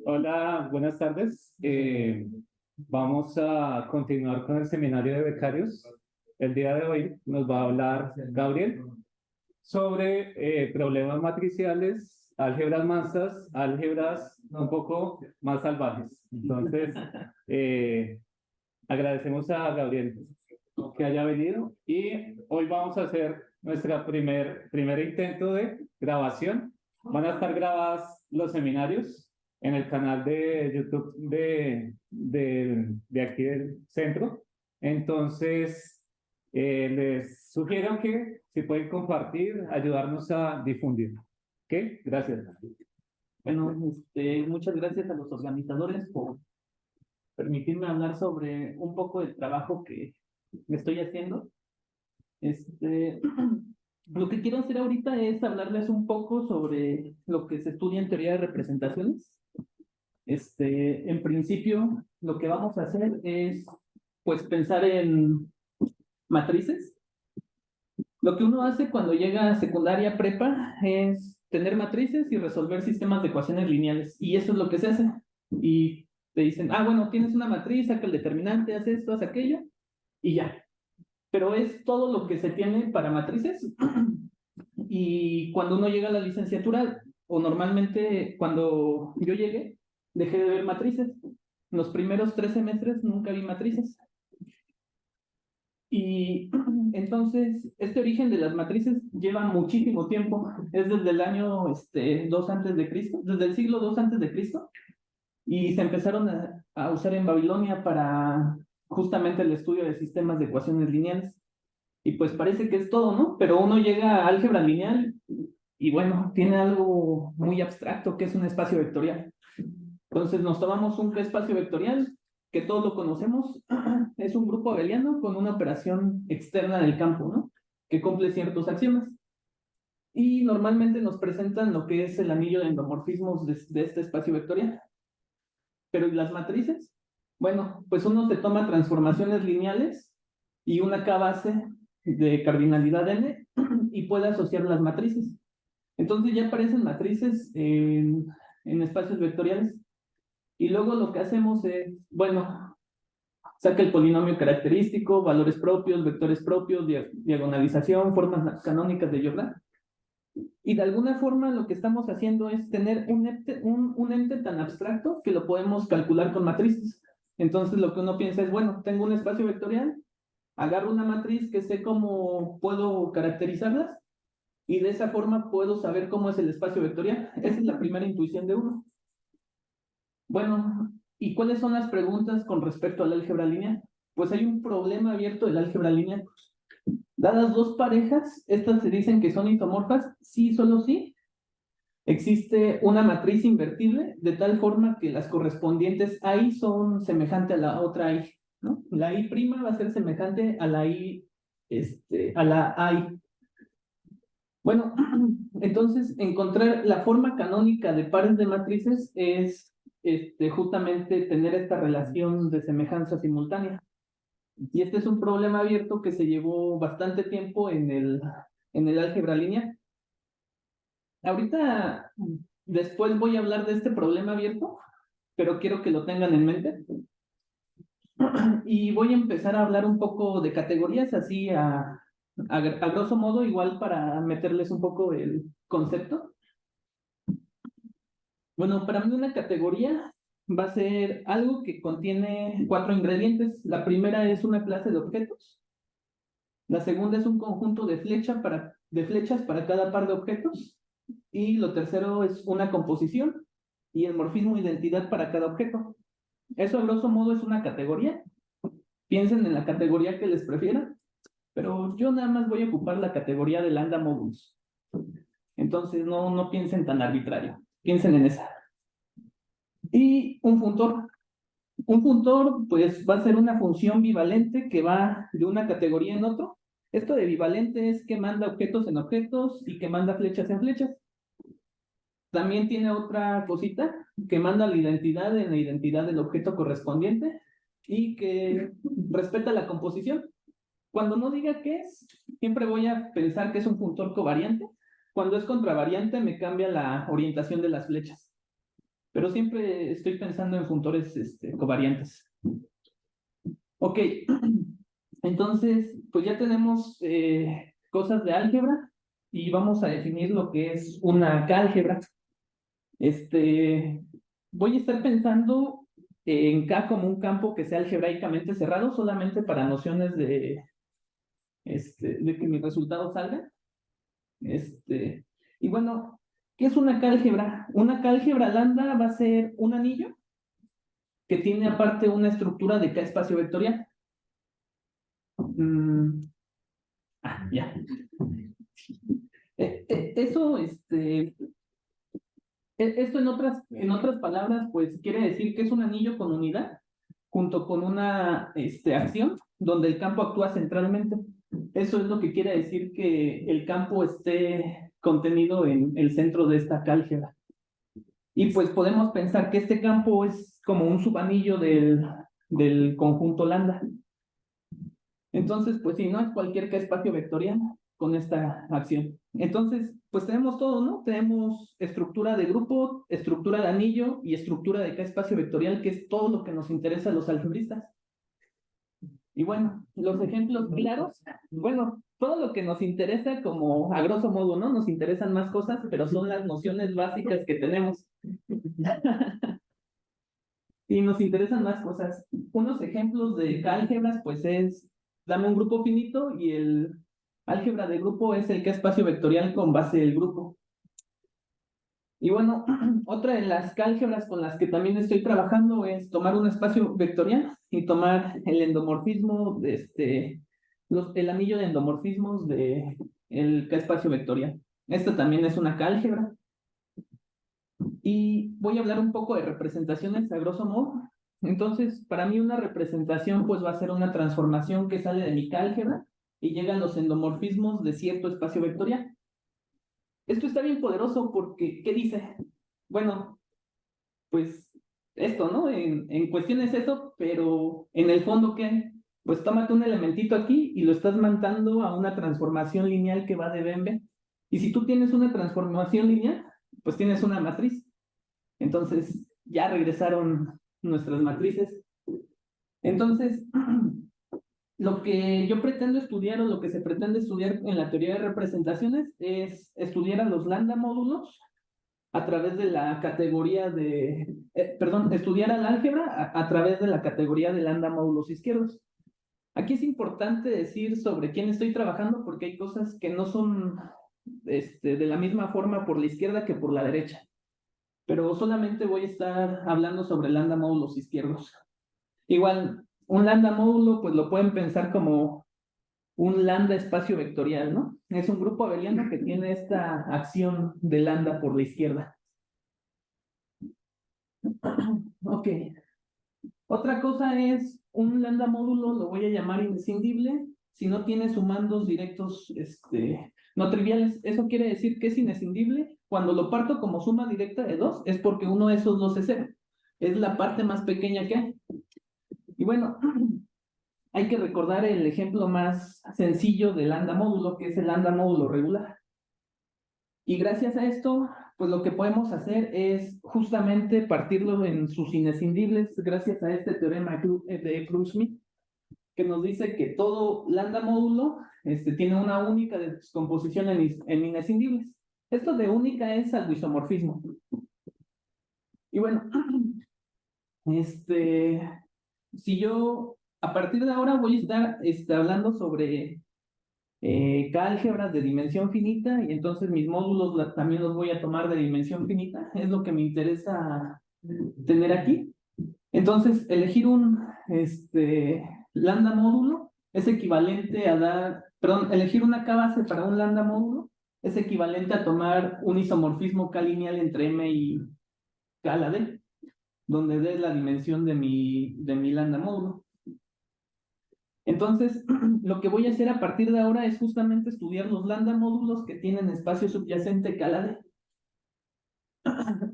Hola, buenas tardes. Vamos a continuar con el seminario de becarios. El día de hoy nos va a hablar Gabriel sobre problemas matriciales, álgebras mansas, álgebras un poco más salvajes. Entonces, agradecemos a Gabriel que haya venido y hoy vamos a hacer nuestra primer intento de grabación. Van a estar grabados los seminarios en el canal de YouTube de aquí del centro. Entonces, les sugiero que si pueden compartir, ayudarnos a difundir. ¿Ok? Gracias. Bueno, muchas gracias a los organizadores por permitirme hablar sobre un poco del trabajo que estoy haciendo. Lo que quiero hacer ahorita es hablarles un poco sobre lo que se estudia en teoría de representaciones. En principio, lo que vamos a hacer es, pues, pensar en matrices. Lo que uno hace cuando llega a secundaria prepa es tener matrices y resolver sistemas de ecuaciones lineales. Y eso es lo que se hace. Y te dicen, bueno, tienes una matriz, saca el determinante, haz esto, haz aquello, y ya. Pero es todo lo que se tiene para matrices. Y cuando uno llega a la licenciatura, o normalmente cuando yo llegué, dejé de ver matrices. Los primeros 3 semestres nunca vi matrices. Y entonces, este origen de las matrices lleva muchísimo tiempo. Es desde el año 2 antes de Cristo, desde el siglo 2 antes de Cristo. Y se empezaron a usar en Babilonia para justamente el estudio de sistemas de ecuaciones lineales. Y pues parece que es todo, ¿no? Pero uno llega a álgebra lineal y bueno, tiene algo muy abstracto que es un espacio vectorial. Entonces nos tomamos un espacio vectorial que todos lo conocemos, es un grupo abeliano con una operación externa del campo, ¿no? Que cumple ciertos axiomas. Y normalmente nos presentan lo que es el anillo de endomorfismos de este espacio vectorial. Pero ¿y las matrices? Bueno, pues uno se toma transformaciones lineales y una K base de cardinalidad n y puede asociar las matrices. Entonces ya aparecen matrices en espacios vectoriales. Y luego lo que hacemos es, bueno, saca el polinomio característico, valores propios, vectores propios, diagonalización, formas canónicas de Jordan. Y de alguna forma lo que estamos haciendo es tener un ente tan abstracto que lo podemos calcular con matrices. Entonces lo que uno piensa es, bueno, tengo un espacio vectorial, agarro una matriz que sé cómo puedo caracterizarlas y de esa forma puedo saber cómo es el espacio vectorial. Esa es la primera intuición de uno. Bueno, ¿y cuáles son las preguntas con respecto al álgebra lineal? Pues hay un problema abierto del álgebra lineal. Dadas dos parejas, estas se dicen que son isomorfas, sí, solo sí. Existe una matriz invertible de tal forma que las correspondientes I son semejantes a la otra I, ¿no? La I' va a ser semejante a la I, a la I. Bueno, entonces encontrar la forma canónica de pares de matrices es justamente tener esta relación de semejanza simultánea. Y este es un problema abierto que se llevó bastante tiempo en el álgebra lineal. Ahorita, después voy a hablar de este problema abierto, pero quiero que lo tengan en mente. Y voy a empezar a hablar un poco de categorías, así a grosso modo, igual para meterles un poco el concepto. Bueno, para mí una categoría va a ser algo que contiene 4 ingredientes. La primera es una clase de objetos. La segunda es un conjunto de flechas para cada par de objetos. Y lo tercero es una composición y el morfismo identidad para cada objeto. Eso a grosso modo es una categoría. Piensen en la categoría que les prefieran, pero yo nada más voy a ocupar la categoría de lambda modulus. Entonces no piensen tan arbitrario, piensen en esa. Y un funtor. Un funtor, pues, va a ser una función bivalente que va de una categoría en otro. Esto de bivalente es que manda objetos en objetos y que manda flechas en flechas. También tiene otra cosita que manda la identidad en la identidad del objeto correspondiente y que respeta la composición. Cuando no diga qué es, siempre voy a pensar que es un funtor covariante. Cuando es contravariante, me cambia la orientación de las flechas. pero siempre estoy pensando en funtores covariantes. Ok, entonces, pues ya tenemos cosas de álgebra y vamos a definir lo que es una K-álgebra. Voy a estar pensando en K como un campo que sea algebraicamente cerrado, solamente para nociones de que mi resultado salga. Y bueno, ¿qué es una K-álgebra? Una K-álgebra lambda va a ser un anillo que tiene aparte una estructura de K espacio vectorial. Ya. Eso, esto en otras palabras, pues quiere decir que es un anillo con unidad, junto con una acción, donde el campo actúa centralmente. Eso es lo que quiere decir que el campo esté contenido en el centro de esta álgebra. Y pues podemos pensar que este campo es como un subanillo del conjunto lambda. Entonces, pues sí, no es cualquier K espacio vectorial con esta acción. Entonces, pues tenemos todo, ¿no? Tenemos estructura de grupo, estructura de anillo y estructura de K espacio vectorial, que es todo lo que nos interesa a los algebristas. Y bueno, los ejemplos claros, bueno, todo lo que nos interesa como a grosso modo, ¿no? Nos interesan más cosas, pero son las nociones básicas que tenemos. Y nos interesan más cosas. Unos ejemplos de álgebras, pues es, dame un grupo finito y el álgebra de grupo es el K espacio vectorial con base del grupo. Y bueno, otra de las álgebras con las que también estoy trabajando es tomar un espacio vectorial y tomar el endomorfismo el anillo de endomorfismos de el K espacio vectorial. Esta también es una álgebra. Y voy a hablar un poco de representaciones a grosso modo. Entonces, para mí una representación pues va a ser una transformación que sale de mi álgebra y llega a los endomorfismos de cierto espacio vectorial. Esto está bien poderoso porque, ¿qué dice? Bueno, pues esto, ¿no? En cuestión es eso, pero en el fondo, ¿qué? Pues tómate un elementito aquí y lo estás mandando a una transformación lineal que va de B en B. Y si tú tienes una transformación lineal, pues tienes una matriz. Entonces, ya regresaron nuestras matrices. Entonces, lo que yo pretendo estudiar o lo que se pretende estudiar en la teoría de representaciones es estudiar a los lambda módulos a través de la categoría estudiar al álgebra a través de la categoría de lambda módulos izquierdos. Aquí es importante decir sobre quién estoy trabajando porque hay cosas que no son de la misma forma por la izquierda que por la derecha. Pero solamente voy a estar hablando sobre lambda módulos izquierdos. Igual, un lambda módulo, pues lo pueden pensar como un lambda espacio vectorial, ¿no? Es un grupo abeliano que tiene esta acción de lambda por la izquierda. Ok. Otra cosa es, un lambda módulo lo voy a llamar inescindible si no tiene sumandos directos, no triviales. Eso quiere decir que es inescindible. Cuando lo parto como suma directa de dos, es porque uno de esos dos es cero. Es la parte más pequeña que hay. Y bueno, hay que recordar el ejemplo más sencillo del lambda módulo, que es el lambda módulo regular. Y gracias a esto, pues lo que podemos hacer es justamente partirlo en sus inescindibles, gracias a este teorema de Krug-Schmidt, que nos dice que todo lambda módulo tiene una única descomposición en inescindibles. Esto de única es algo isomorfismo. Y bueno, si yo a partir de ahora voy a estar hablando sobre álgebras de dimensión finita y entonces mis módulos también los voy a tomar de dimensión finita, es lo que me interesa tener aquí. Entonces, elegir un lambda módulo es equivalente a elegir una K base para un lambda módulo es equivalente a tomar un isomorfismo K lineal entre M y K a la D, donde D es la dimensión de mi lambda módulo. Entonces, lo que voy a hacer a partir de ahora es justamente estudiar los lambda módulos que tienen espacio subyacente K a la D.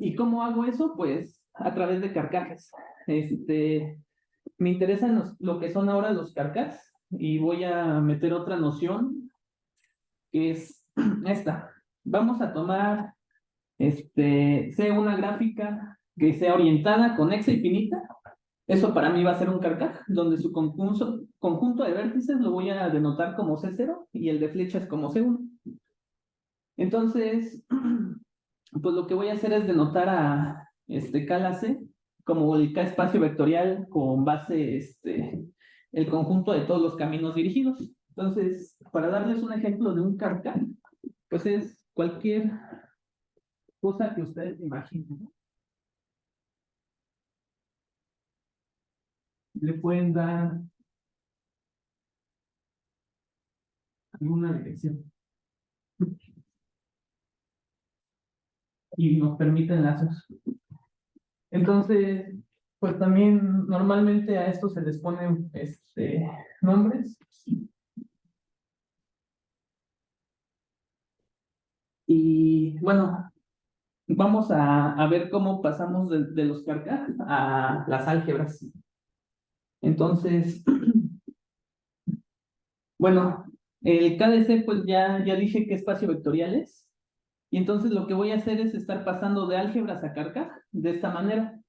¿Y cómo hago eso? Pues a través de carcajes. Me interesan lo que son ahora los carcas y voy a meter otra noción que es esta. Vamos a tomar C una gráfica que sea orientada, conexa y finita. Eso para mí va a ser un carcaj, donde su conjunto de vértices lo voy a denotar como C0 y el de flechas como C1. Entonces, pues lo que voy a hacer es denotar a K C como el K espacio vectorial con base el conjunto de todos los caminos dirigidos. Entonces, para darles un ejemplo de un carcaj, pues es cualquier cosa que ustedes imaginen, ¿no? Le pueden dar alguna dirección y nos permiten lazos. Entonces, pues también normalmente a esto se les ponen nombres. Y bueno, vamos a ver cómo pasamos de los carcaj a las álgebras. Entonces, bueno, el KDC pues ya dije qué espacio vectorial es. Y entonces lo que voy a hacer es estar pasando de álgebras a carcaj de esta manera.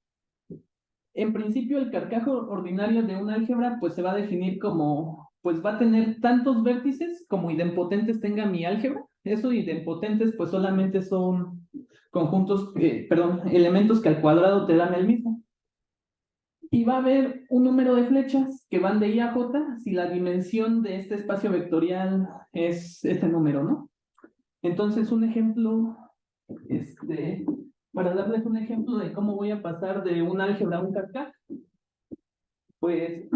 En principio, el carcaj ordinario de un álgebra pues se va a definir como, pues va a tener tantos vértices como idempotentes tenga mi álgebra. Eso idempotentes pues solamente son conjuntos, perdón, elementos que al cuadrado te dan el mismo. Y va a haber un número de flechas que van de I a J si la dimensión de este espacio vectorial es ese número, ¿no? Entonces, un ejemplo, para darles un ejemplo de cómo voy a pasar de un álgebra a un carcaj, pues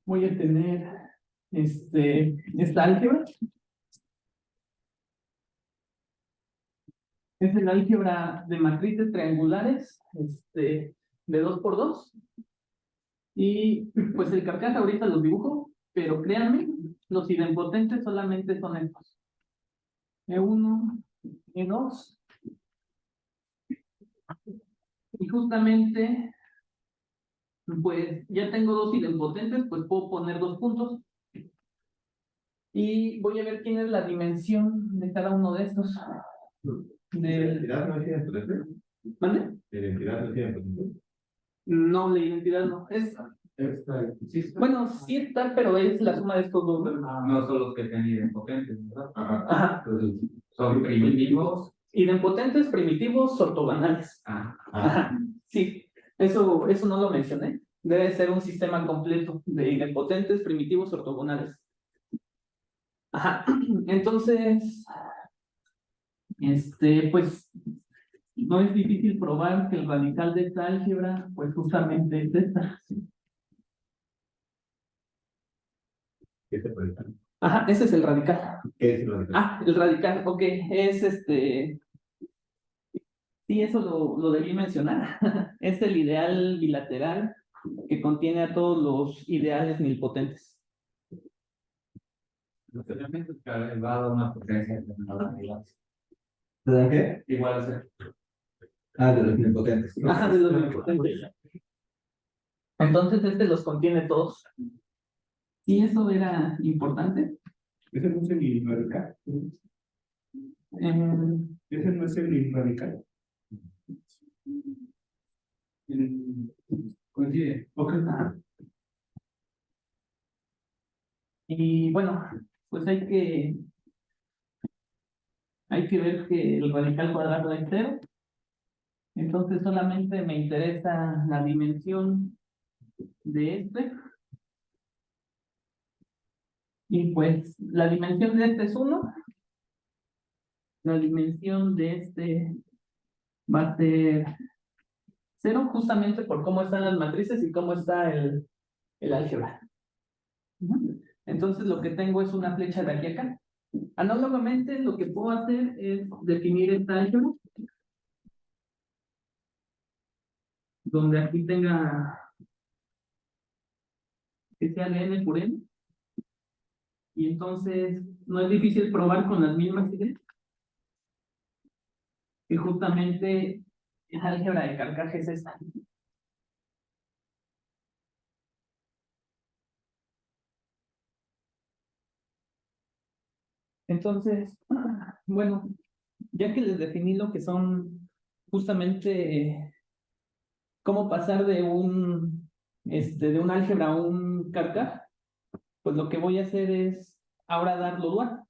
voy a tener esta álgebra. Es el álgebra de matrices triangulares, de 2 por 2. Y pues el carcaj ahorita los dibujo, pero créanme, los idempotentes solamente son estos. E1, E2. Y justamente, pues ya tengo dos idempotentes, pues puedo poner 2 puntos. Y voy a ver quién es la dimensión de cada uno de estos. ¿La identidad no es identidad? ¿Mande? ¿La identidad no es identidad? No, la identidad no. Sí está. Bueno, sí está, pero es la suma de estos dos. No son los que tienen idempotentes, ¿verdad? Ajá. Entonces, son primitivos. Idempotentes primitivos ortogonales. Ajá. Sí, eso no lo mencioné. Debe ser un sistema completo de idempotentes primitivos ortogonales. Ajá. Entonces, pues no es difícil probar que el radical de esta álgebra, pues justamente es esta. ¿Qué te parece? Ajá, ese es el radical. ¿Qué es el radical? Ah, el radical, ok, es sí, eso lo debí mencionar. Es el ideal bilateral que contiene a todos los ideales nilpotentes. Los elementos que han elevado a una potencia determinada igual. ¿De qué? Igual a ser. Ah, de los impotentes. Ajá, de los nilpotentes. Entonces los contiene todos. ¿Y eso era importante? Ese no es el radical. Ese no es el radical. Coincide. Ok. Y bueno, pues hay que ver que el radical cuadrado es 0. Entonces solamente me interesa la dimensión de y pues la dimensión de es 1, la dimensión de va a ser 0 justamente por cómo están las matrices y cómo está el álgebra. Entonces lo que tengo es una flecha de aquí a acá. Análogamente lo que puedo hacer es definir esta álgebra donde aquí tenga que sea de n por n. Y entonces no es difícil probar con las mismas ideas que justamente el álgebra de carcaj es esta. Entonces, bueno, ya que les definí lo que son justamente cómo pasar de de un álgebra a un carcaj, pues lo que voy a hacer es ahora dar lo dual.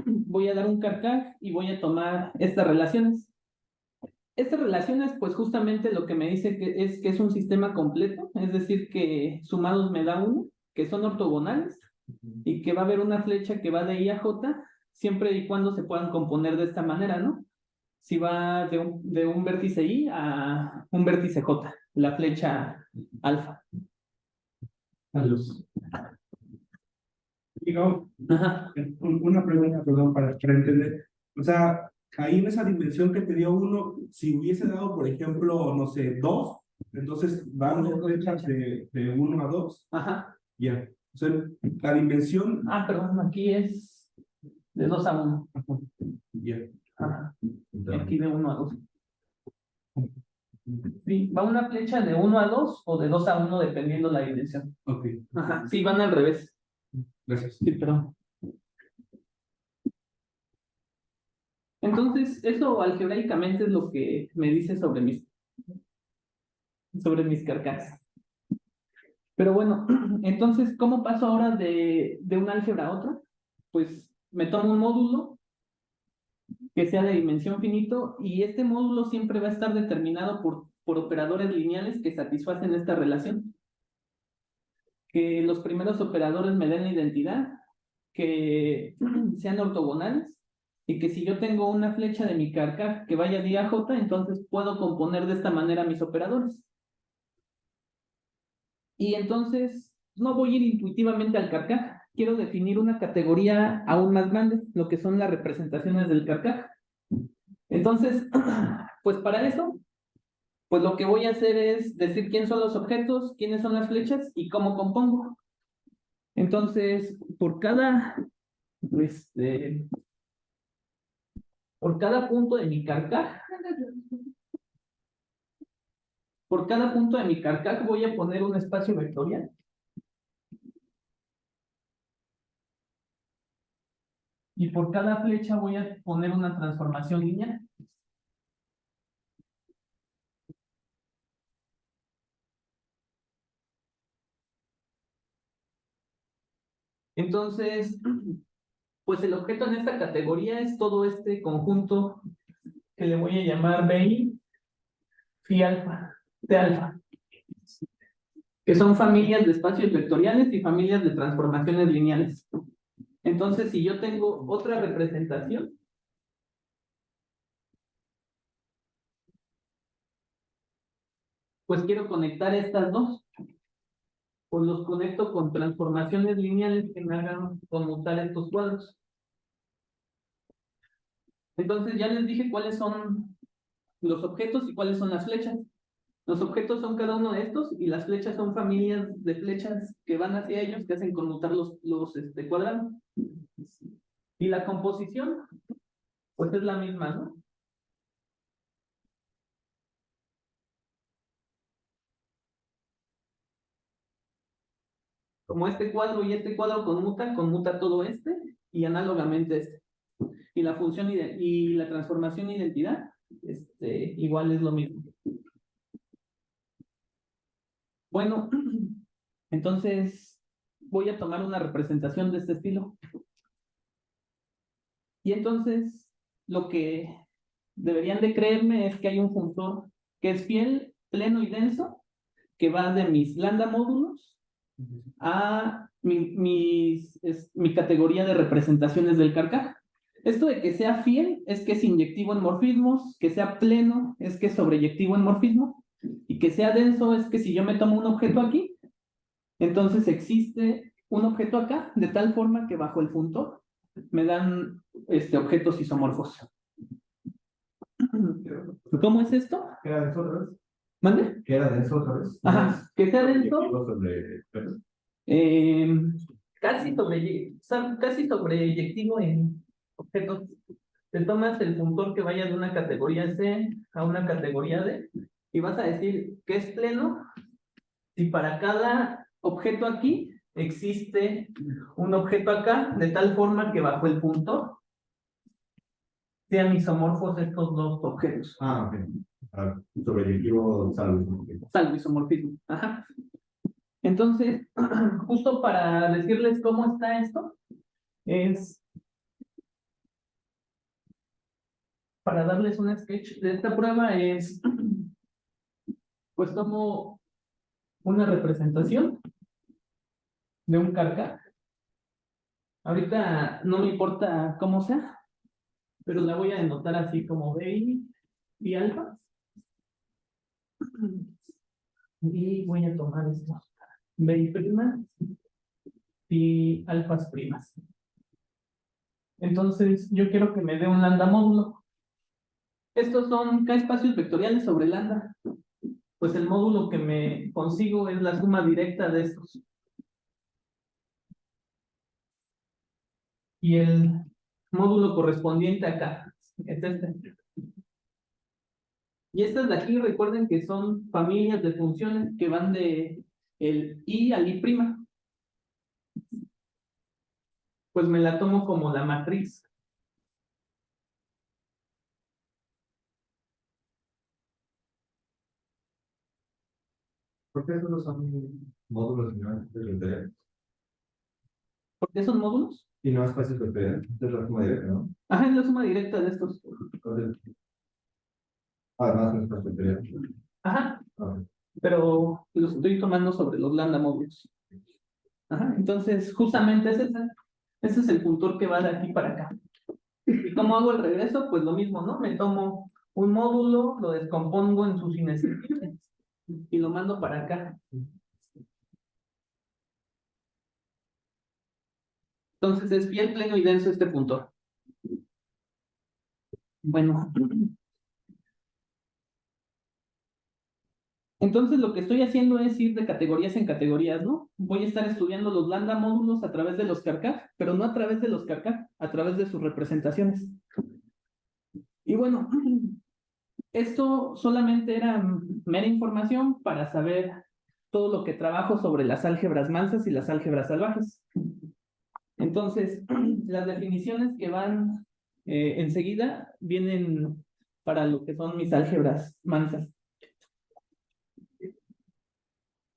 Voy a dar un carcaj y voy a tomar estas relaciones. Estas relaciones, pues justamente lo que me dice que es un sistema completo, es decir, que sumados me da uno, que son ortogonales, y que va a haber una flecha que va de I a J, siempre y cuando se puedan componer de esta manera, ¿no? Si va de un vértice I a un vértice J, la flecha alfa. Adiós. Digo, Ajá. una pregunta, perdón, para entender. O sea, ahí en esa dimensión que te dio uno, si hubiese dado, por ejemplo, no sé, 2, entonces van dos flechas de 1 a 2. Ajá. Ya. O sea, la dimensión. Ah, perdón, aquí es de 2 a 1. Ya. Ajá. Y aquí de 1 a 2. Sí, va una flecha de 1 a 2 o de 2 a 1 dependiendo la dimensión. Ok. Ajá, sí, van al revés. Gracias. Sí, perdón. Entonces, eso algebraicamente es lo que me dice sobre mis carcasas. Pero bueno, entonces, ¿cómo paso ahora de un álgebra a otra? Pues me tomo un módulo que sea de dimensión finito y este módulo siempre va a estar determinado por operadores lineales que satisfacen esta relación. Que los primeros operadores me den la identidad, que sean ortogonales y que si yo tengo una flecha de mi carcaj que vaya de A a J, entonces puedo componer de esta manera mis operadores. Y entonces no voy a ir intuitivamente al carcaj, quiero definir una categoría aún más grande, lo que son las representaciones del carcaj. Entonces, pues para eso, pues lo que voy a hacer es decir quién son los objetos, quiénes son las flechas y cómo compongo. Entonces, por cada punto de mi carcaj, voy a poner un espacio vectorial. Y por cada flecha voy a poner una transformación lineal. Entonces, pues el objeto en esta categoría es todo este conjunto que le voy a llamar BI, phi alfa, T alfa, que son familias de espacios vectoriales y familias de transformaciones lineales. Entonces, si yo tengo otra representación, pues quiero conectar estas dos. Pues los conecto con transformaciones lineales que me hagan conmutar estos cuadros. Entonces ya les dije cuáles son los objetos y cuáles son las flechas. Los objetos son cada uno de estos y las flechas son familias de flechas que van hacia ellos que hacen conmutar los cuadrados. Y la composición, pues es la misma, ¿no? Como este cuadro y este cuadro conmuta todo y análogamente Y la función y la transformación de identidad, igual es lo mismo. Bueno, entonces voy a tomar una representación de este estilo. Y entonces lo que deberían de creerme es que hay un funtor que es fiel, pleno y denso, que va de mis lambda módulos a mi categoría de representaciones del carcaj. Esto de que sea fiel es que es inyectivo en morfismos, que sea pleno es que es sobreyectivo en morfismo, y que sea denso es que si yo me tomo un objeto aquí, entonces existe un objeto acá, de tal forma que bajo el funtor me dan objetos isomorfos. ¿Cómo es esto? ¿Qué era denso otra vez? ¿Mande? ¿Qué era denso otra vez? Ajá, que sea denso. Sobre... Casi sobreyectivo en objetos. Te tomas el funtor que vaya de una categoría C a una categoría D y vas a decir que es pleno si para cada objeto aquí existe un objeto acá, de tal forma que bajo el funtor sean isomorfos estos dos objetos. Ah, ok. Sobrellectivo salvo. Salvo isomorfismo. Ajá. Entonces, justo para decirles cómo está esto, es para darles un sketch de esta prueba es, pues tomo una representación de un carcaj. Ahorita no me importa cómo sea, pero la voy a denotar así como B y alfa. Y voy a tomar esto. B' y alfas primas. Entonces, yo quiero que me dé un lambda módulo. Estos son K espacios vectoriales sobre lambda. Pues el módulo que me consigo es la suma directa de estos. Y el módulo correspondiente acá es este. Y estas de aquí, recuerden que son familias de funciones que van de el I al I'. Pues me la tomo como la matriz. ¿Por qué esos no son módulos y no espacios vectoriales? ¿Por qué son módulos? Y no espacios vectoriales, es la suma directa, ¿no? Ajá, es la suma directa de estos. Entonces, además son espacios vectoriales. Ajá, Ok. pero los estoy tomando sobre los lambda módulos. Ajá, entonces justamente ese es el puntor que va de aquí para acá. ¿Y cómo hago el regreso? Pues lo mismo, ¿no? Me tomo un módulo, lo descompongo en sus inescisibles y lo mando para acá. Entonces es bien pleno y denso este puntor. Bueno. Entonces lo que estoy haciendo es ir de categorías en categorías, ¿no? Voy a estar estudiando los lambda módulos a través de los carcaj, pero no a través de los carcaj, a través de sus representaciones. Y bueno, esto solamente era mera información para saber todo lo que trabajo sobre las álgebras mansas y las álgebras salvajes. Entonces, las definiciones que van enseguida vienen para lo que son mis álgebras mansas.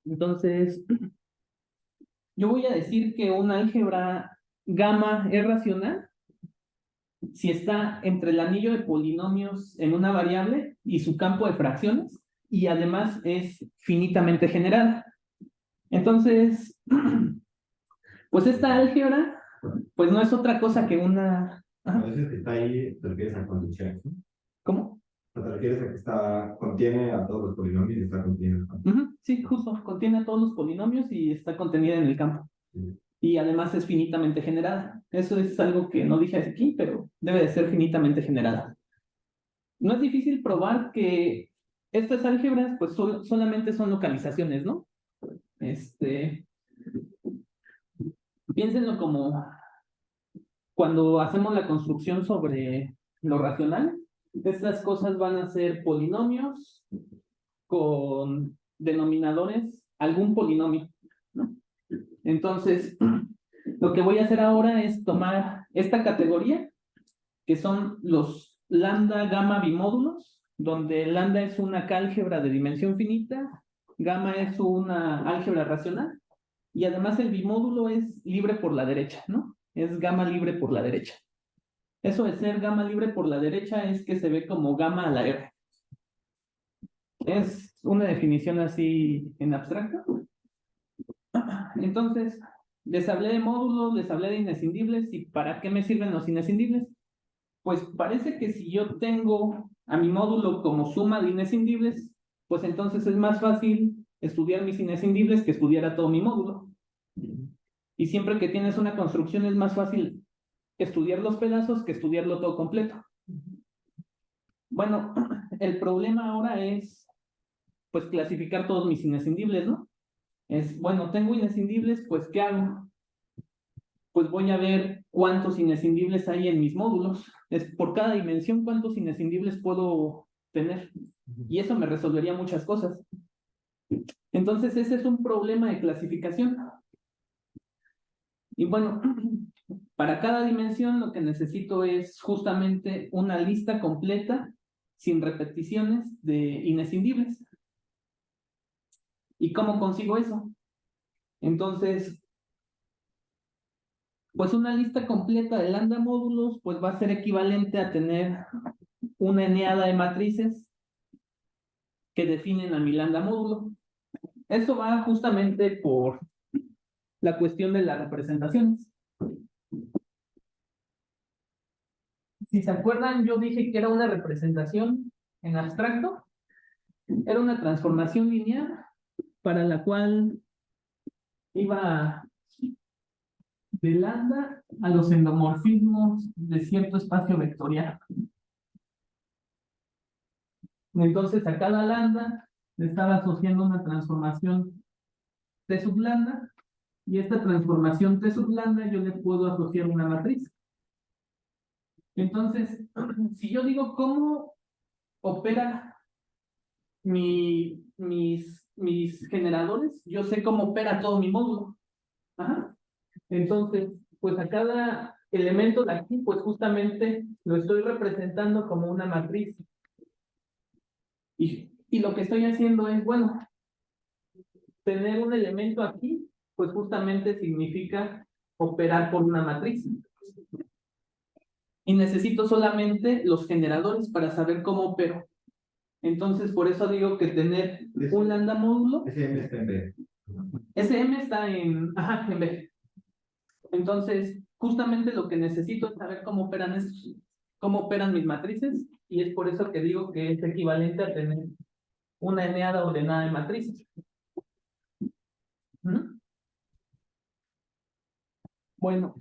Entonces, yo voy a decir que una álgebra gamma es racional si está entre el anillo de polinomios en una variable y su campo de fracciones, y además es finitamente generada. Entonces, pues esta álgebra, pues no es otra cosa que una... A veces que está ahí, te refieres a condición, ¿no? ¿Cómo? Te refieres a que contiene a todos los polinomios y está contenido. Sí, justo, contiene a todos los polinomios y está contenida en el campo. Sí. Y además es finitamente generada. Eso es algo que no dije aquí, pero debe de ser finitamente generada. No es difícil probar que estas álgebras pues solamente son localizaciones, ¿no? Piénsenlo como cuando hacemos la construcción sobre lo racional. Estas cosas van a ser polinomios con denominadores, algún polinomio, ¿no? Entonces, lo que voy a hacer ahora es tomar esta categoría, que son los lambda gamma bimódulos, donde lambda es una álgebra de dimensión finita, gamma es una álgebra racional, y además el bimódulo es libre por la derecha, ¿no? Es gamma libre por la derecha. Eso de ser gamma libre por la derecha es que se ve como gamma a la R. Es una definición así en abstracto. Entonces, les hablé de módulos, les hablé de inescindibles, ¿y para qué me sirven los inescindibles? Pues parece que si yo tengo a mi módulo como suma de inescindibles, pues entonces es más fácil estudiar mis inescindibles que estudiar a todo mi módulo. Y siempre que tienes una construcción es más fácil estudiar los pedazos que estudiarlo todo completo. Bueno, el problema ahora es pues clasificar todos mis inescindibles, ¿no? Bueno, tengo inescindibles, pues ¿qué hago? Pues voy a ver cuántos inescindibles hay en mis módulos. Es por cada dimensión cuántos inescindibles puedo tener. Y eso me resolvería muchas cosas. Entonces ese es un problema de clasificación. Y bueno, Para cada dimensión lo que necesito es justamente una lista completa, sin repeticiones, de inescindibles. ¿Y cómo consigo eso? Entonces, pues una lista completa de lambda módulos, pues va a ser equivalente a tener una eneada de matrices que definen a mi lambda módulo. Eso va justamente por la cuestión de las representaciones. Si se acuerdan, yo dije que era una representación en abstracto. Era una transformación lineal para la cual iba de lambda a los endomorfismos de cierto espacio vectorial. Entonces, a cada lambda le estaba asociando una transformación T sub lambda, y esta transformación T sub lambda yo le puedo asociar una matriz. Entonces, si yo digo cómo opera mis generadores, yo sé cómo opera todo mi módulo. Ajá. Entonces, pues a cada elemento de aquí, pues justamente lo estoy representando como una matriz. Y lo que estoy haciendo es, bueno, tener un elemento aquí, pues justamente significa operar por una matriz. Y necesito solamente los generadores para saber cómo opero. Entonces, por eso digo que tener un lambda módulo. SM está en B. SM está en B. Entonces, justamente lo que necesito es saber cómo operan cómo operan mis matrices, y es por eso que digo que es equivalente a tener una eneada ordenada de matrices. Bueno,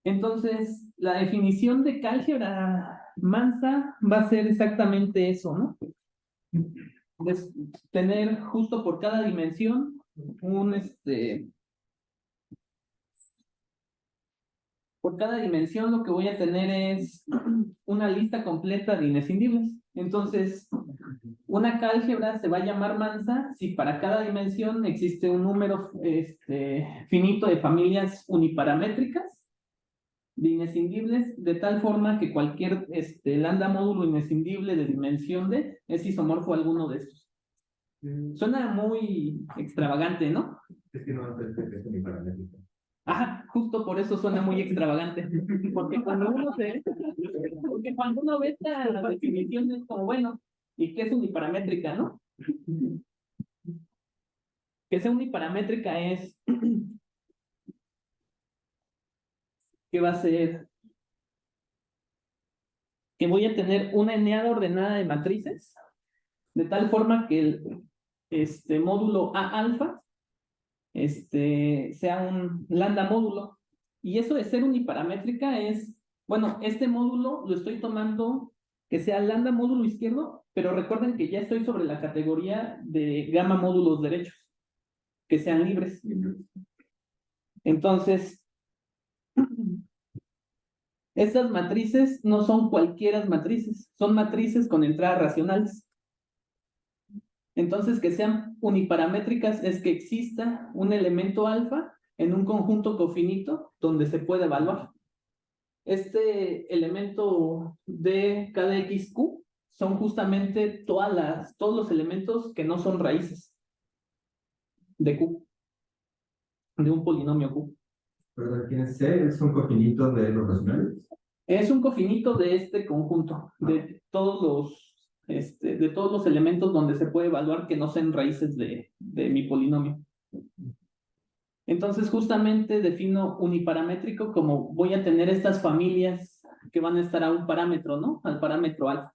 entonces la definición de álgebra mansa va a ser exactamente eso, ¿no? Es tener justo por cada dimensión por cada dimensión lo que voy a tener es una lista completa de inescindibles. Entonces, una álgebra se va a llamar mansa si para cada dimensión existe un número finito de familias uniparamétricas de inescindibles, de tal forma que cualquier lambda módulo inescindible de dimensión D es isomorfo a alguno de estos. Suena muy extravagante, ¿no? Es que no es ni paramétrico. Ajá, justo por eso suena muy extravagante. Porque cuando uno ve esta definición es como, bueno, ¿y qué es uniparamétrica, no? Que sea uniparamétrica es que va a ser que voy a tener una eneada ordenada de matrices, de tal forma que el módulo A alfa sea un lambda módulo. Y eso de ser uniparamétrica es, bueno, este módulo lo estoy tomando que sea lambda módulo izquierdo, pero recuerden que ya estoy sobre la categoría de gamma módulos derechos, que sean libres. Entonces, estas matrices no son cualquiera matrices, son matrices con entradas racionales. Entonces, que sean uniparamétricas es que exista un elemento alfa en un conjunto cofinito donde se puede evaluar. Este elemento de cada XQ son justamente todos los elementos que no son raíces de Q, de un polinomio Q. Pero ¿quién es C? ¿Es un cofinito de los racionales? Es un cofinito de este conjunto, de todos los elementos donde se puede evaluar que no sean raíces de mi polinomio. Entonces, justamente defino uniparamétrico como voy a tener estas familias que van a estar a un parámetro, ¿no? Al parámetro alfa.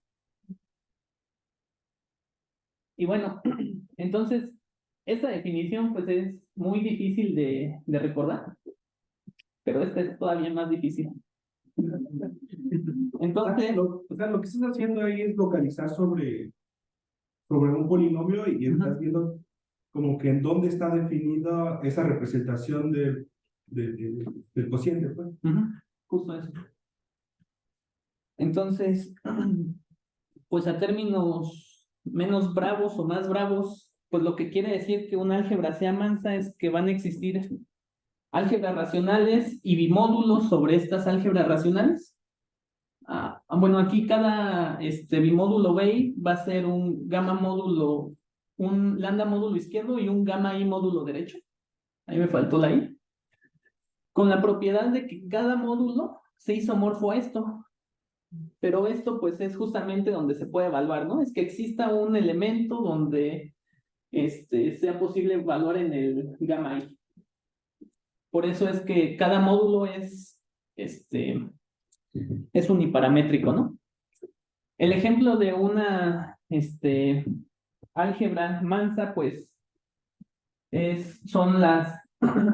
Y bueno, entonces, esta definición pues es muy difícil de recordar, pero esta es todavía más difícil. Entonces, lo que estás haciendo ahí es localizar sobre un polinomio y estás viendo como que en dónde está definida esa representación del cociente, pues. Justo eso. Entonces, pues a términos menos bravos o más bravos, pues lo que quiere decir que una álgebra sea mansa es que van a existir álgebras racionales y bimódulos sobre estas álgebras racionales. Bueno, aquí cada bimódulo BI va a ser un gamma módulo, un lambda módulo izquierdo y un gamma i módulo derecho. Ahí me faltó la i. Con la propiedad de que cada módulo se isomorfo a esto. Pero esto pues es justamente donde se puede evaluar, ¿no? Es que exista un elemento donde sea posible evaluar en el gamma i. Por eso es que cada módulo es uniparamétrico, ¿no? El ejemplo de una álgebra mansa, pues, son las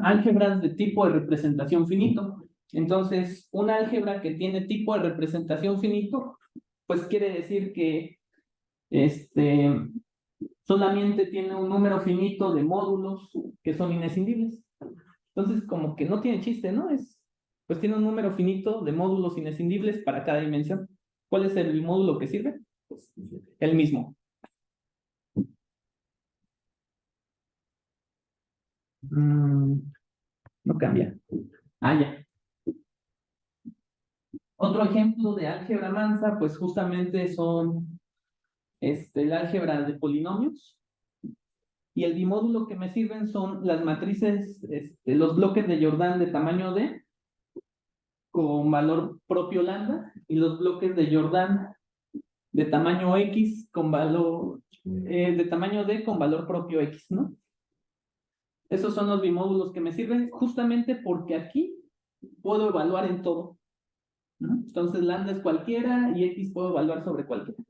álgebras de tipo de representación finito. Entonces, una álgebra que tiene tipo de representación finito, pues quiere decir que solamente tiene un número finito de módulos que son inescindibles. Entonces, como que no tiene chiste, ¿no? Pues tiene un número finito de módulos inescindibles para cada dimensión. ¿Cuál es el módulo que sirve? Pues el mismo. No cambia. Ya. Otro ejemplo de álgebra mansa, pues justamente son la álgebra de polinomios. Y el bimódulo que me sirven son las matrices, los bloques de Jordan de tamaño D con valor propio lambda y los bloques de Jordan de tamaño X con valor de tamaño D con valor propio X, ¿no? Esos son los bimódulos que me sirven justamente porque aquí puedo evaluar en todo, ¿no? Entonces lambda es cualquiera y X puedo evaluar sobre cualquiera.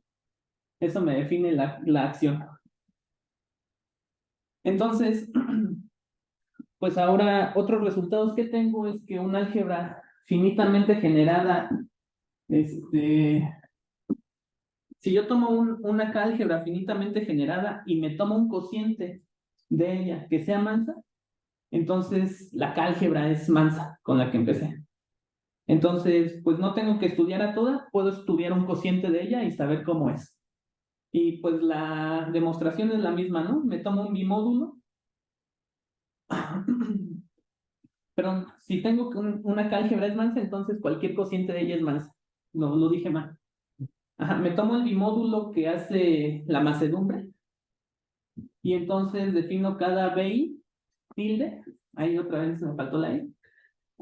Eso me define la acción. Entonces, pues ahora otros resultados que tengo es que una álgebra finitamente generada, si yo tomo una álgebra finitamente generada y me tomo un cociente de ella que sea mansa, entonces la álgebra es mansa con la que empecé. Entonces, pues no tengo que estudiar a toda, puedo estudiar un cociente de ella y saber cómo es. Y pues la demostración es la misma, ¿no? Me tomo un bimódulo. Pero si tengo que una álgebra es mansa, entonces cualquier cociente de ella es mansa. No, lo dije mal. Me tomo el bimódulo que hace la macedumbre y entonces defino cada BI tilde, ahí otra vez me faltó la I,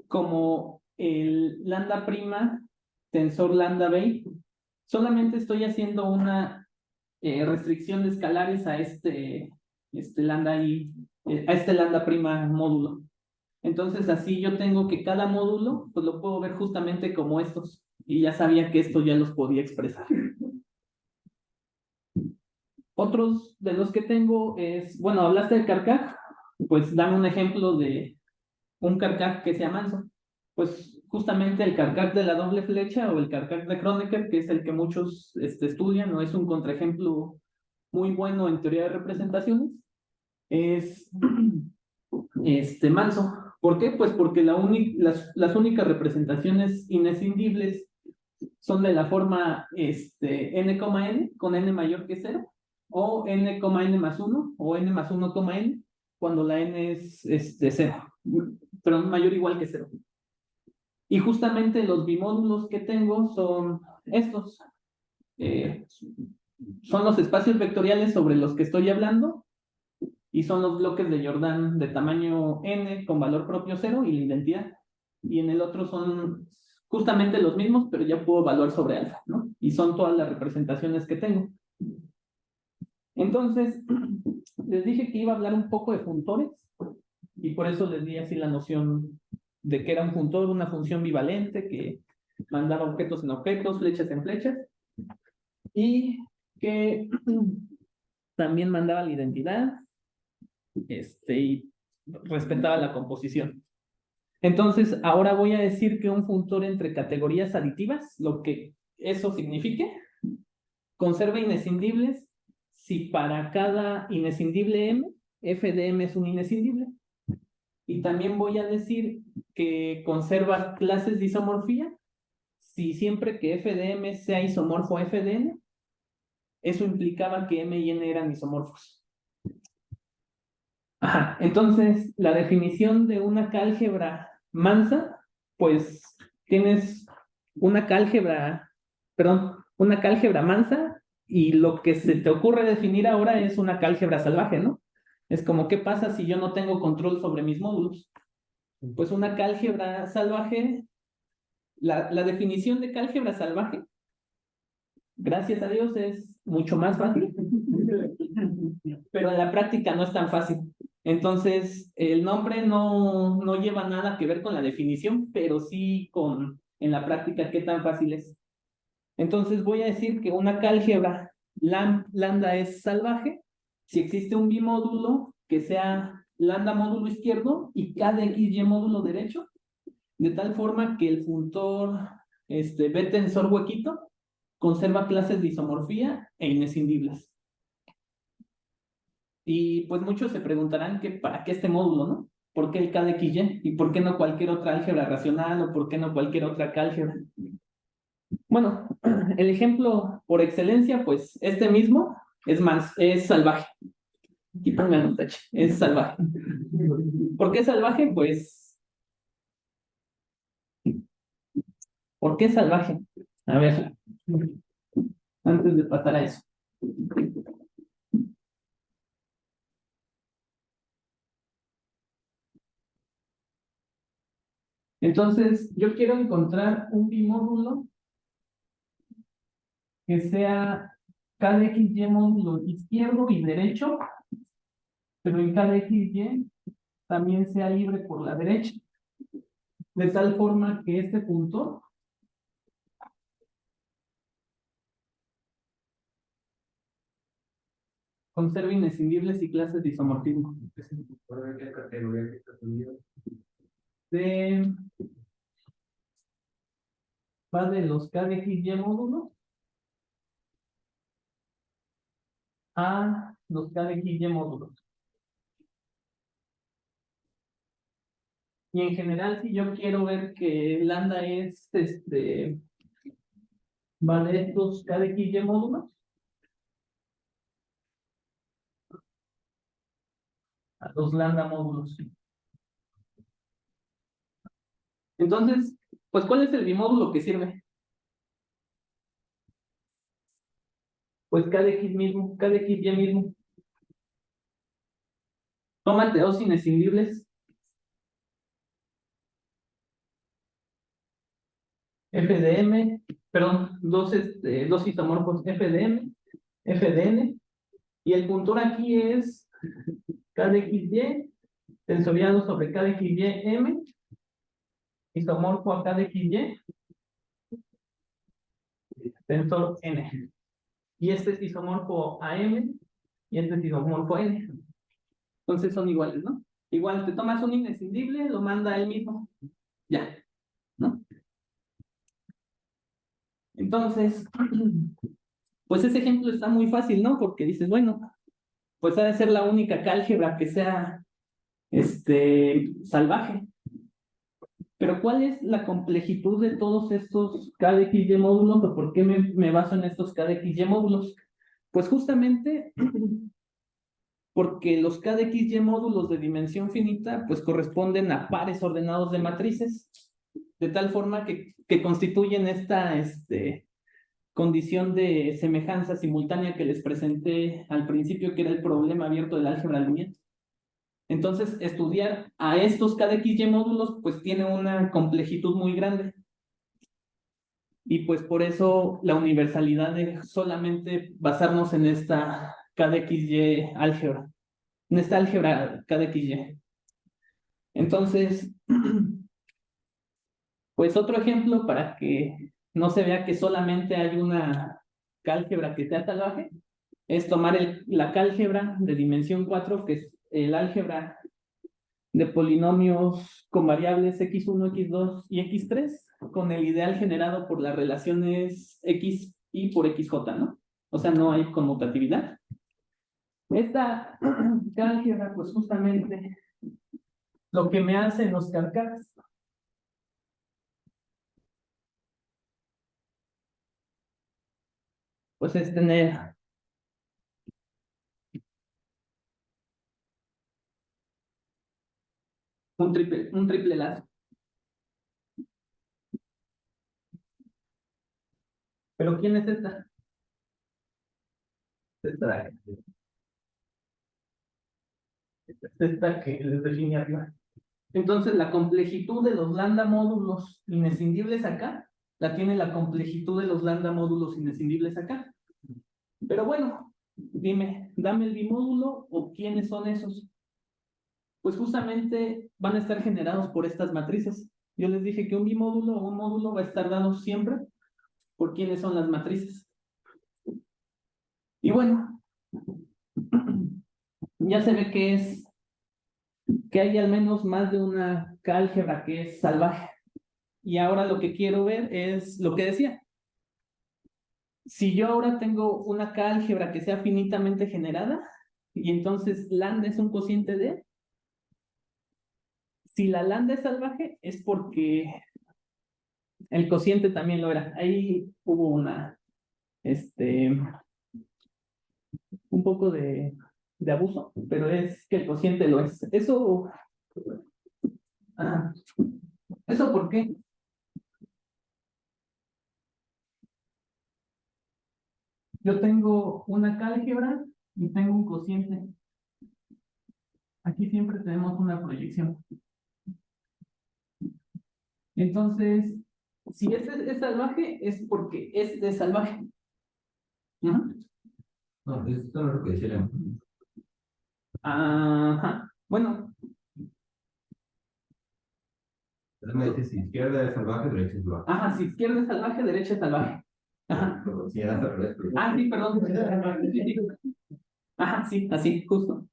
como el lambda prima tensor lambda BI. Solamente estoy haciendo una restricción de escalares a lambda I, a lambda prima módulo. Entonces así yo tengo que cada módulo pues lo puedo ver justamente como estos y ya sabía que estos ya los podía expresar. Otros de los que tengo es, bueno, hablaste del Carcaj, pues dame un ejemplo de un Carcaj que sea manso. Pues justamente el Carcaj de la doble flecha o el Carcaj de Kronecker, que es el que muchos estudian, no es un contraejemplo muy bueno en teoría de representaciones, es manso. ¿Por qué? Pues porque las únicas representaciones inescindibles son de la forma n, con n mayor que 0, o n, n más 1, o n más 1, n, cuando la n es 0, pero mayor o igual que 0. Y justamente los bimódulos que tengo son estos. Son los espacios vectoriales sobre los que estoy hablando, y son los bloques de Jordan de tamaño n con valor propio 0 y la identidad. Y en el otro son justamente los mismos, pero ya puedo evaluar sobre alfa, ¿no? Y son todas las representaciones que tengo. Entonces, les dije que iba a hablar un poco de funtores, y por eso les di así la noción de que era un funtor, una función bivalente que mandaba objetos en objetos, flechas en flechas, y que también mandaba la identidad, y respetaba la composición. Entonces, ahora voy a decir que un funtor entre categorías aditivas, lo que eso signifique, conserva inescindibles si para cada inescindible m, f de m es un inescindible. Y también voy a decir que conserva clases de isomorfía si siempre que f de m sea isomorfo a f de n, eso implicaba que m y n eran isomorfos. Ajá, entonces la definición de una cálgebra mansa, pues tienes una cálgebra, perdón, una cálgebra mansa y lo que se te ocurre definir ahora es una cálgebra salvaje, ¿no? Es como, ¿qué pasa si yo no tengo control sobre mis módulos? Pues una cálgebra salvaje, la definición de cálgebra salvaje, gracias a Dios, es mucho más fácil, pero en la práctica no es tan fácil. Entonces, el nombre no lleva nada que ver con la definición, pero sí con en la práctica qué tan fácil es. Entonces, voy a decir que una cálgebra lambda es salvaje si existe un bimódulo que sea lambda módulo izquierdo y k de xy módulo derecho, de tal forma que el funtor B tensor huequito conserva clases de isomorfía e inescindibles. Y pues muchos se preguntarán que para qué este módulo, ¿no? ¿Por qué el K de XY? ¿Y por qué no cualquier otra álgebra racional o por qué no cualquier otra cálgebra? Bueno, el ejemplo por excelencia, pues este mismo es salvaje. Y pónganlo un tache, es salvaje. ¿Por qué salvaje? Pues, ¿por qué salvaje? A ver, antes de pasar a eso. Entonces, yo quiero encontrar un bimódulo que sea K de XY módulo izquierdo y derecho, pero en K de XY también sea libre por la derecha, de tal forma que este punto conserve inescindibles y clases de isomorfismo. De, va de los K de XY módulos a los K de XY módulos. Y en general, si yo quiero ver que lambda es va de estos K de XY módulos a los lambda módulos. Entonces, pues, ¿cuál es el bimódulo que sirve? Pues K de X mismo, K de XY mismo. Tómate dos inescindibles, F de M, perdón, dos isomorfos F de M, F de N, y el puntor aquí es K de XY, tensoriado sobre K de XY M, isomorfo a K de XY, tensor N. Y este es isomorfo a M, y este es isomorfo a N. Entonces son iguales, ¿no? Igual te tomas un inescindible, lo manda él mismo, ya, ¿no? Entonces, pues ese ejemplo está muy fácil, ¿no? Porque dices, bueno, pues ha de ser la única cálgebra que sea salvaje. Pero ¿cuál es la complejitud de todos estos KDXY módulos o por qué me baso en estos KDXY módulos? Pues justamente porque los KDXY módulos de dimensión finita pues corresponden a pares ordenados de matrices, de tal forma que constituyen esta condición de semejanza simultánea que les presenté al principio, que era el problema abierto del álgebra lineal. Entonces, estudiar a estos KDXY módulos, pues tiene una complejitud muy grande. Y pues por eso la universalidad de solamente basarnos en esta KDXY álgebra, en esta álgebra KDXY. Entonces, pues otro ejemplo para que no se vea que solamente hay una álgebra que sea salvaje, es tomar la cálgebra de dimensión 4, que es el álgebra de polinomios con variables x1, x2 y x3, con el ideal generado por las relaciones x y por xj, ¿no? O sea, no hay conmutatividad. Esta álgebra, pues justamente lo que me hacen los carcas pues es tener un triple lazo. ¿Pero quién es esta? Esta que les define arriba. Entonces, la complejitud de los lambda módulos inescindibles acá, la tiene la complejitud de los lambda módulos inescindibles acá. Pero bueno, dime, dame el bimódulo o quiénes son esos. Pues justamente van a estar generados por estas matrices. Yo les dije que un bimódulo o un módulo va a estar dado siempre por quiénes son las matrices. Y bueno, ya se ve que hay al menos más de una álgebra que es salvaje. Y ahora lo que quiero ver es lo que decía. Si yo ahora tengo una álgebra que sea finitamente generada, y entonces lambda es un cociente de, si la lambda es salvaje, es porque el cociente también lo era. Ahí hubo un poco de abuso, pero es que el cociente lo es. Eso, ¿eso por qué? Yo tengo una álgebra y tengo un cociente. Aquí siempre tenemos una proyección. Entonces, si este es salvaje, es porque este es salvaje. No, eso no es lo que decía. Ajá. Bueno, Me dice si izquierda es salvaje, derecha es salvaje. ajá, si izquierda es salvaje, derecha es salvaje. Ajá. Pero si era al revés, pero... Ah, sí, perdón. Sí, sí. Ajá, sí, así, justo.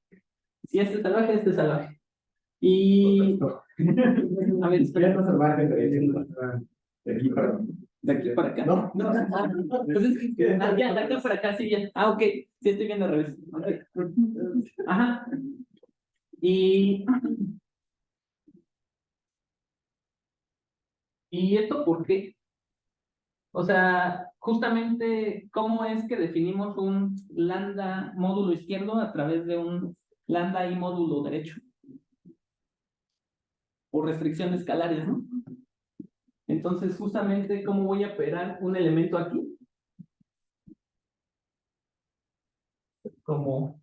Si este es salvaje, este es salvaje. Y. A ver, espera. salvaje, derecha de aquí para ¿De aquí para acá? No, no. Pues es que, ya, de acá para acá, sí, ya. Ah, ok. Sí, estoy viendo al revés. Okay. Ajá. ¿Y esto por qué? O sea, justamente, ¿cómo es que definimos un lambda módulo izquierdo a través de un lambda y módulo derecho? Por restricciones escalares, ¿no? Entonces, justamente, ¿cómo voy a operar un elemento aquí? Como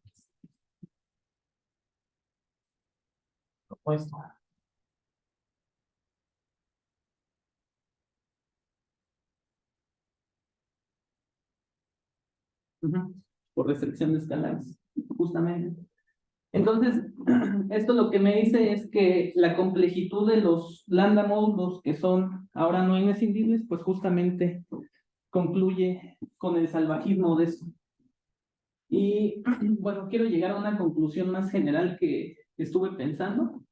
esto. Por restricciones escalares, justamente. Entonces, esto lo que me dice es que la complejitud de los lambda módulos que son ahora no inescindibles, pues justamente concluye con el salvajismo de esto. Y bueno, quiero llegar a una conclusión más general que estuve pensando,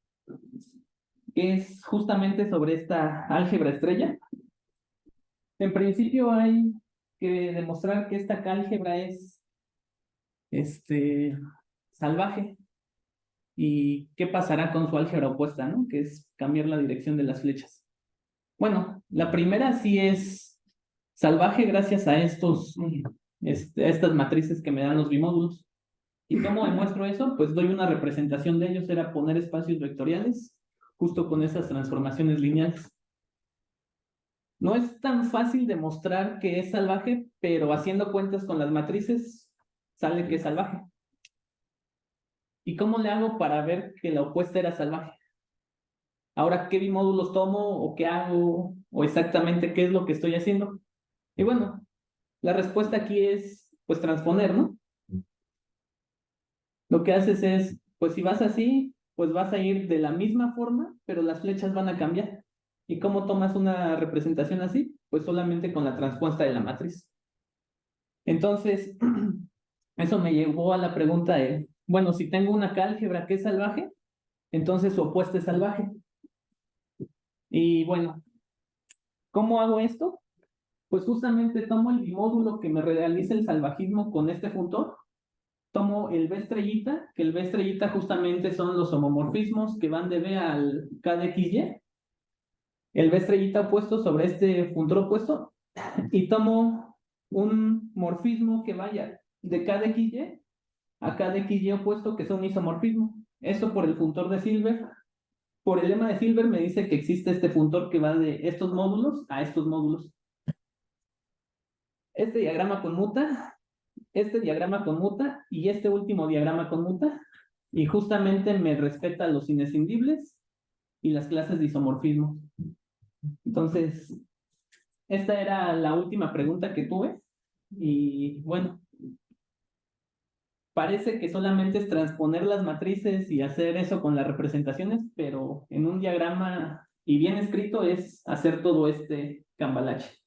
que es justamente sobre esta álgebra estrella. En principio hay que demostrar que esta álgebra es salvaje. ¿Y qué pasará con su álgebra opuesta, ¿no? Que es cambiar la dirección de las flechas. Bueno, la primera sí es salvaje gracias a estas matrices que me dan los bimódulos. ¿Y cómo demuestro eso? Pues doy una representación de ellos, era poner espacios vectoriales, justo con esas transformaciones lineales. No es tan fácil demostrar que es salvaje, pero haciendo cuentas con las matrices, sale que es salvaje. ¿Y cómo le hago para ver que la opuesta era salvaje? Ahora, ¿qué bimódulos tomo o qué hago o exactamente qué es lo que estoy haciendo? Y bueno, la respuesta aquí es, pues, transponer, ¿no? Lo que haces es, pues, si vas así, pues vas a ir de la misma forma, pero las flechas van a cambiar. ¿Y cómo tomas una representación así? Pues solamente con la transpuesta de la matriz. Entonces, eso me llevó a la pregunta de, bueno, si tengo una álgebra que es salvaje, entonces su opuesta es salvaje. Y bueno, ¿cómo hago esto? Pues justamente tomo el bimódulo que me realiza el salvajismo con este funtor, tomo el B estrellita, que el B estrellita justamente son los homomorfismos que van de B al K de XY, el B estrellita opuesto sobre este funtor opuesto, y tomo un morfismo que vaya de K de XY a K de XY opuesto, que es un isomorfismo. Eso por el funtor de Silver por el lema de Hilbert me dice que existe este puntor que va de estos módulos a estos módulos. Este diagrama conmuta, este diagrama conmuta y este último diagrama conmuta. Y justamente me respeta los inescindibles y las clases de isomorfismo. Entonces, esta era la última pregunta que tuve. Y bueno, parece que solamente es transponer las matrices y hacer eso con las representaciones, pero en un diagrama y bien escrito es hacer todo este cambalache.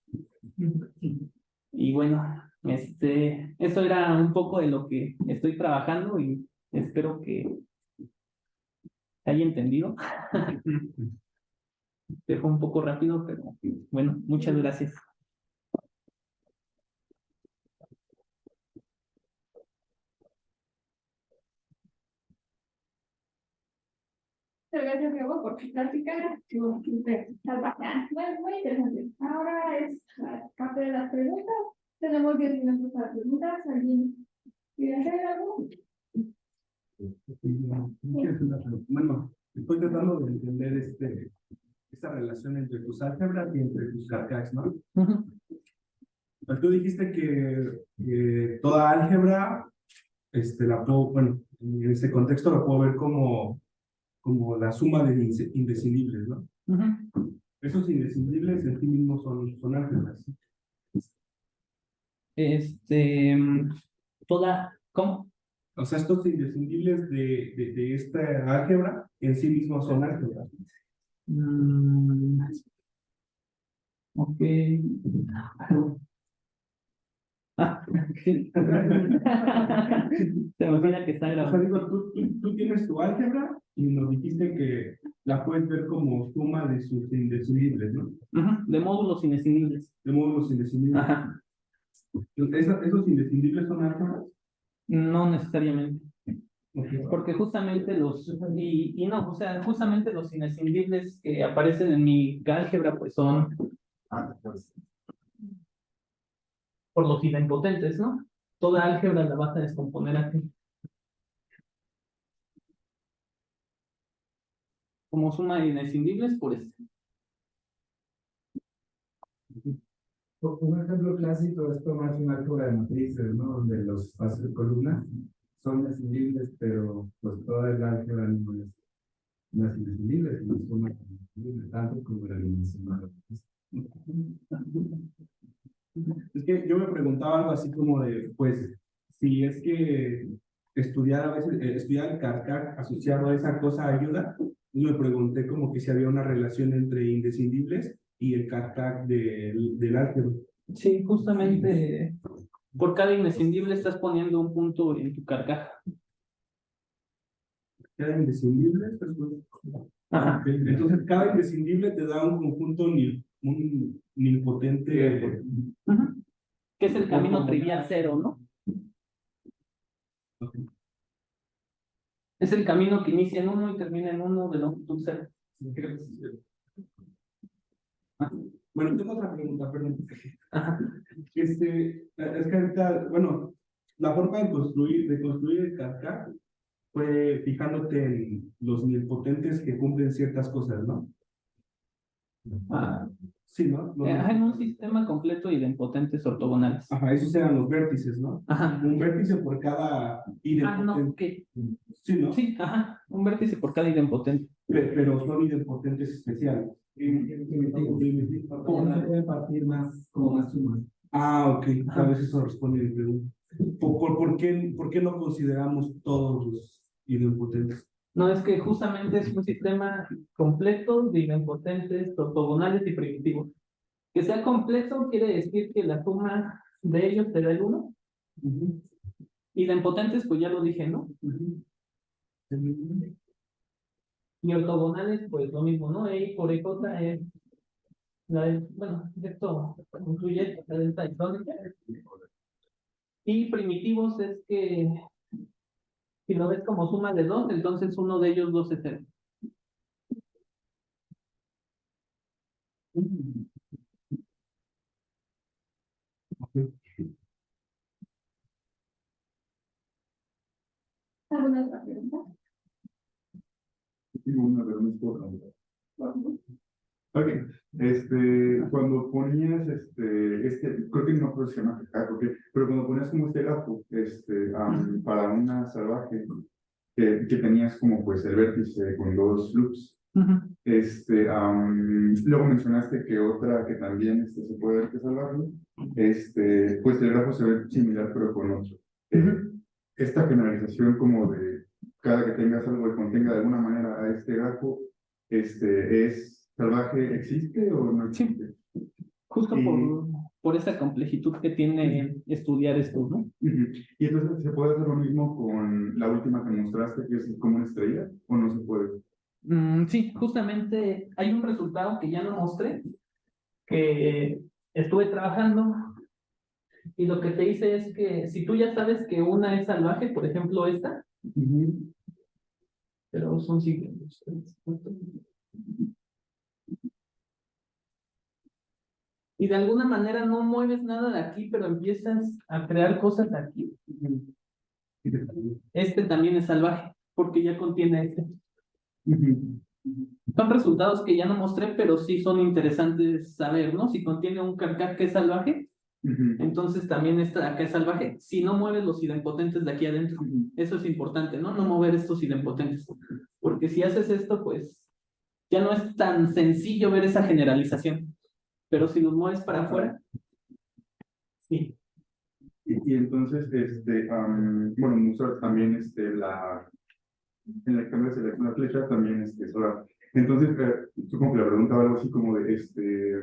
Y bueno, eso era un poco de lo que estoy trabajando y espero que se haya entendido. Dejo un poco rápido, pero bueno, muchas gracias. Muchas gracias, Diego, por tu plática. Estuvo súper salvaje. Bueno, muy interesante. Ahora es la parte de las preguntas. Tenemos 10 minutos para preguntas. ¿Alguien quiere hacer algo? Bueno, estoy tratando de entender esta relación entre tus álgebras y entre tus carcas, ¿no? Pues tú dijiste que toda álgebra, la puedo, bueno, en este contexto la puedo ver como la suma de indecidibles, ¿no? Esos indecidibles en sí mismos son álgebras. ¿Cómo? O sea, estos indecidibles de esta álgebra en sí mismos son álgebras. Ok. Se me olvida que está O sea, grabando. digo, tú tienes tu álgebra y nos dijiste que la puedes ver como suma de sus indecidibles, ¿no? De módulos inescindibles. De modo los indecidibles. Ajá. ¿Esos indecidibles son álgebras? No necesariamente. Okay. Porque justamente no, o sea, justamente los inescindibles que aparecen en mi álgebra, pues son por los idempotentes, ¿no? Toda álgebra la vas a descomponer aquí. Como suma de inescindibles por este. Un ejemplo clásico es tomarse una álgebra de matrices, ¿no? Donde los espacios de columnas son indecidibles, pero pues toda el álgebra no es indecidible, sino suma indecidible, tanto como la dimensión. Es que yo me preguntaba algo así como de, pues, si es que estudiar a veces, estudiar el CARCAC asociado a esa cosa ayuda, y me pregunté como que si había una relación entre indescindibles y el CARCAC del álgebra. Sí, justamente por cada inescindible estás poniendo un punto en tu carcaja. Cada indescindible, pues, Ajá. okay. Entonces cada indescindible te da un conjunto un nilpotente. Que es el camino trivial cero, ¿no? Okay. Es el camino que inicia en 1 y termina en 1 de longitud 0. Bueno, tengo otra pregunta, perdón. Ajá. Es que ahorita, bueno, la forma de construir el CARCAC fue fijándote en los nilpotentes que cumplen ciertas cosas, ¿no? Sí, ¿no? En un sistema completo y de impotentes ortogonales. Ajá, esos eran los vértices, ¿no? Ajá. Un vértice por cada idempotente. No, ¿qué? Sí, ¿no? Sí, ajá. Un vértice por cada idempotente. Pero son idempotentes especiales. ¿Cómo se puede partir más como más suma? Ah, ok. Tal vez eso responde a mi pregunta. ¿Por qué no consideramos todos los idempotentes? No, es que justamente es un sistema completo de idempotentes ortogonales y primitivos. Que sea completo quiere decir que la suma de ellos te da el 1. Idempotentes, pues ya lo dije, ¿no? Y ortogonales, pues lo mismo, ¿no? E por EJ es bueno, esto incluye la delta isónica. Y primitivos es que si lo ves como suma de 2, entonces uno de ellos 2 es 0. ¿Alguna otra pregunta? tengo una, pero no es por Ok, cuando ponías, creo que no creo que se llama pero cuando ponías como este grafo, para una salvaje, que tenías como pues el vértice con dos loops, Ujú. luego mencionaste que otra que también se puede ver que es salvaje, pues el grafo se ve similar pero con otro. Esta generalización como de cada que tengas algo que contenga de alguna manera a este grafo, ¿es salvaje, existe o no existe? Justo Y- por esa complejitud que tiene estudiar esto, ¿no? Ujú. Y entonces, ¿se puede hacer lo mismo con la última que mostraste, que es como una estrella, o no se puede? Sí, justamente hay un resultado que ya no mostré, que estuve trabajando y lo que te dice es que si tú ya sabes que una es salvaje, por ejemplo esta, pero son siglos. Y de alguna manera no mueves nada de aquí, pero empiezas a crear cosas de aquí. Este también es salvaje, porque ya contiene este. Son resultados que ya no mostré, pero sí son interesantes saber, ¿no? Si contiene un carcaj que es salvaje, entonces también esta de acá es salvaje. Si no mueves los idempotentes de aquí adentro, eso es importante, ¿no? No mover estos idempotentes. Porque si haces esto, pues ya no es tan sencillo ver esa generalización. Pero si los mueves para afuera, sí. Y entonces, bueno, usar también en la cámara de selección de flecha también solar. Entonces, supongo que la pregunta va algo así como de,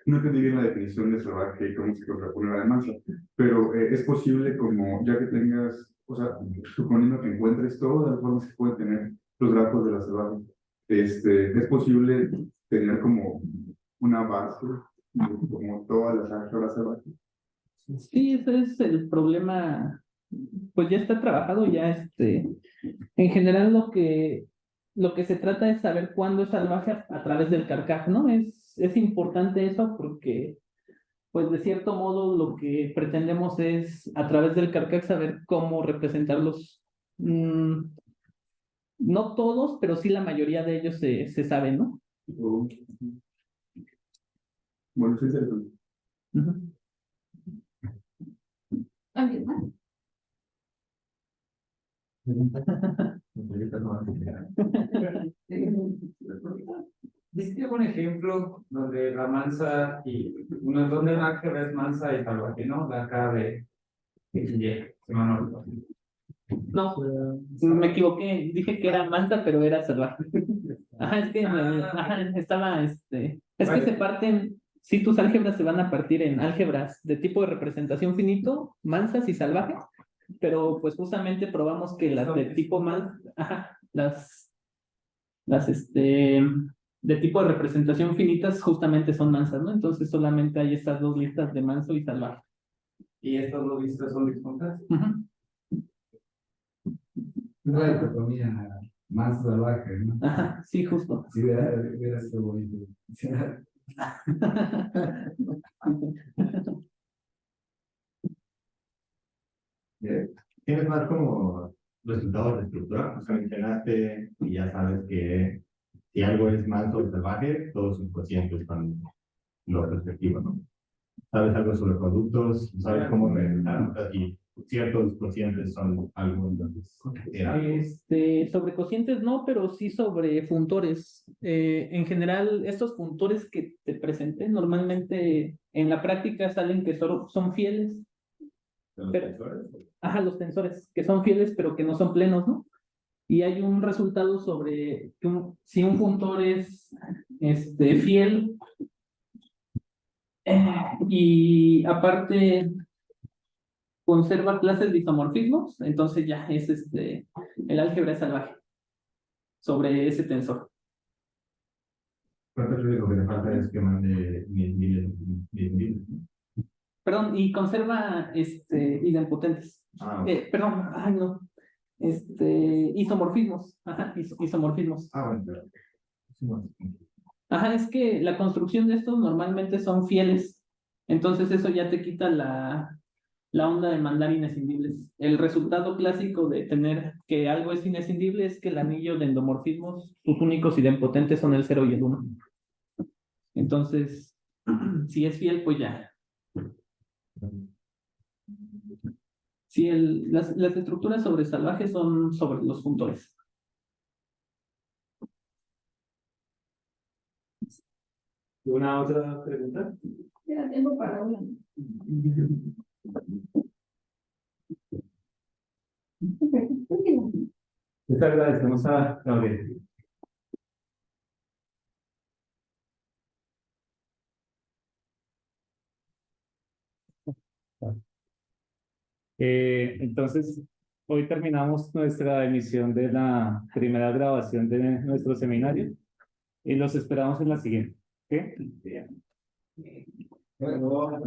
no entendí bien la definición de salvaje y cómo se contrapone a la de mansa, pero es posible como, ya que tengas, o sea, suponiendo que encuentres todas las formas que pueden tener los grafos de la salvaje, es posible tener como una base, como todas las álgebras salvajes. Sí, ese es el problema. Pues ya está trabajado, ya en general lo que se trata es saber cuándo es salvaje a través del carcaj, ¿no? Es importante eso porque, pues de cierto modo, lo que pretendemos es a través del carcaj saber cómo representarlos. No todos, pero sí la mayoría de ellos se saben, ¿no? Bueno, es interesante. Ujú. ¿Alguien más? Diste un ejemplo donde la mansa y uno donde el álgebra es mansa y salvaje, ¿no? La K de Y, si mal no recuerdo. No, me equivoqué, dije que era manta, pero era salvaje. Ajá, es que estaba, es que se parten, sí, tus álgebras se van a partir en álgebras de tipo de representación finito, mansas y salvajes, pero pues justamente probamos que las de tipo ajá, las de tipo de representación finitas justamente son mansas, ¿no? Entonces solamente hay estas dos listas de manso y salvaje. Y estas dos listas son disjuntas. Ujú. Una dicotomía más salvaje, ¿no? Ajá, sí, justo. Si hubiera sido bonito. Tienes más como resultados de estructura, o sea, mencionaste y ya sabes que si algo es manso o salvaje, todos sus cocientes son los respectivos, ¿no? Sabes algo sobre productos, sabes cómo realizar, y ciertos cocientes son algo, entonces, Sobre cocientes no, pero sí sobre funtores. En general, estos funtores que te presenté normalmente en la práctica salen que solo son fieles. los Pero- tensores. Ajá, los tensores, que son fieles pero que no son plenos, ¿no? Y hay un resultado sobre que si un funtor es fiel y aparte conserva clases de isomorfismos, entonces ya es el álgebra es salvaje sobre ese tensor. ¿Cuánto es lo único que te falta es que mande miles? Perdón, y conserva idempotentes. Ah, ok. Perdón, ay no. Isomorfismos. Ajá, isomorfismos. Bueno, pero sí, bueno. Ajá, es que la construcción de estos normalmente son fieles. Entonces eso ya te quita la la onda de mandar inescindibles. El resultado clásico de tener que algo es inescindible es que el anillo de endomorfismos, sus únicos idempotentes son el 0 y el 1. Entonces, si es fiel, pues ya. Si las estructuras sobre salvajes son sobre los puntores. ¿Una otra pregunta? Queda tiempo para una. Les agradecemos a Gabriel. Entonces, hoy terminamos nuestra emisión de la primera grabación de nuestro seminario y los esperamos en la siguiente. ¿Ok? Bueno,